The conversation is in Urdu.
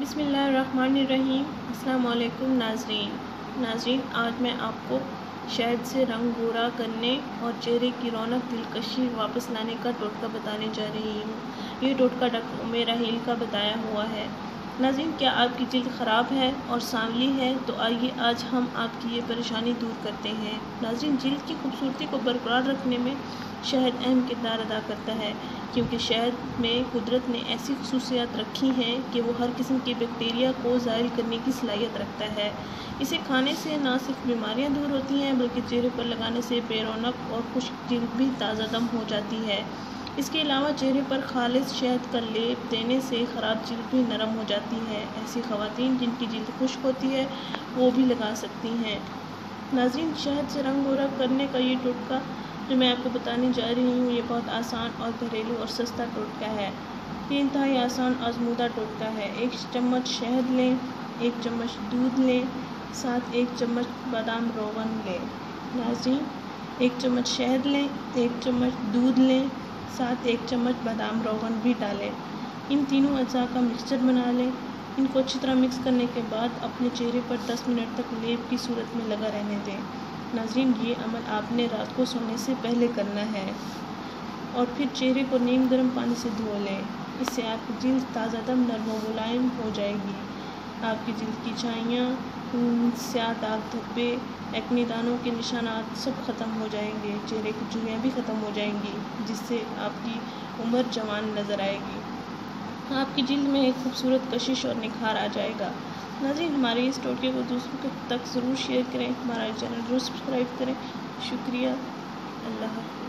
بسم اللہ الرحمن الرحیم۔ السلام علیکم ناظرین، آج میں آپ کو شہد سے رنگ گورا کرنے اور چہرے کی رونق دلکشی واپس لانے کا ٹوٹکا بتانے جا رہی ہوں۔ یہ ٹوٹکا ڈاکٹر عمیر راحیل کا بتایا ہوا ہے۔ ناظرین، کیا آپ کی جلد خراب ہے اور سانولی ہے؟ تو آئیے آج ہم آپ کی یہ پریشانی دور کرتے ہیں۔ ناظرین، جلد کی خوبصورتی کو برقرار رکھنے میں شہد اہم کردار ادا کرتا ہے، کیونکہ شہد میں قدرت نے ایسی خصوصیات رکھی ہیں کہ وہ ہر قسم کے بیکٹیریا کو زائل کرنے کی صلاحیت رکھتا ہے۔ اسے کھانے سے نہ صرف بیماریاں دور ہوتی ہیں بلکہ چہرے پر لگانے سے بے رونق اور خشک جلد بھی تازہ دم ہو جاتی ہے۔ اس کے علاوہ چہرے پر خالص شہد کا لیپ دینے سے خراب جلد بھی نرم ہو جاتی ہے۔ ایسی خواتین جن کی جلد خشک ہوتی ہے وہ بھی لگا سکتی ہیں۔ ناظرین، شہد سے رنگ گورا کرنے کا یہ ٹوٹکا جو میں آپ کو بتانے جا رہی ہوں، یہ بہت آسان اور گھریلو اور سستا ٹوٹکا ہے۔ یہ انتہائی آسان آزمودہ ٹوٹکا ہے۔ 1 چمچ شہد لیں، 1 چمچ دودھ لیں، ساتھ 1 چمچ بادام روغن لیں۔ ناظرین، 1 چمچ شہد لیں، 1 چمچ دودھ لیں، ساتھ 1 چمچ بادام روغن بھی ڈالیں۔ ان تینوں اجزاء کا مکسچر بنا لیں۔ ان کو اچھی طرح مکس کرنے کے بعد اپنے چہرے پر 10 منٹ تک لیپ کی صورت میں لگا رہنے دیں۔ ناظرین، یہ عمل آپ نے رات کو سونے سے پہلے کرنا ہے اور پھر چہرے کو نیم گرم پانی سے دھو لیں۔ اس سے آپ کی جلد تازہ دم، نرم و ملائم ہو جائے گی۔ آپ کی جلد کی چھائیاں، سیاہ داغ دھبے، ایکنی دانوں کے نشانات سب ختم ہو جائیں گے۔ چہرے کی جھریاں بھی ختم ہو جائیں گی، جس سے آپ کی عمر جوان نظر آئے گی۔ آپ کی جلد میں ایک خوبصورت کشش اور نکھار آ جائے گا۔ ناظرین، ہمارے اس ٹوٹکے کو دوسروں تک ضرور شیئر کریں، ہمارا چینل ضرور سبسکرائب کریں۔ شکریہ۔ اللہ حافظ۔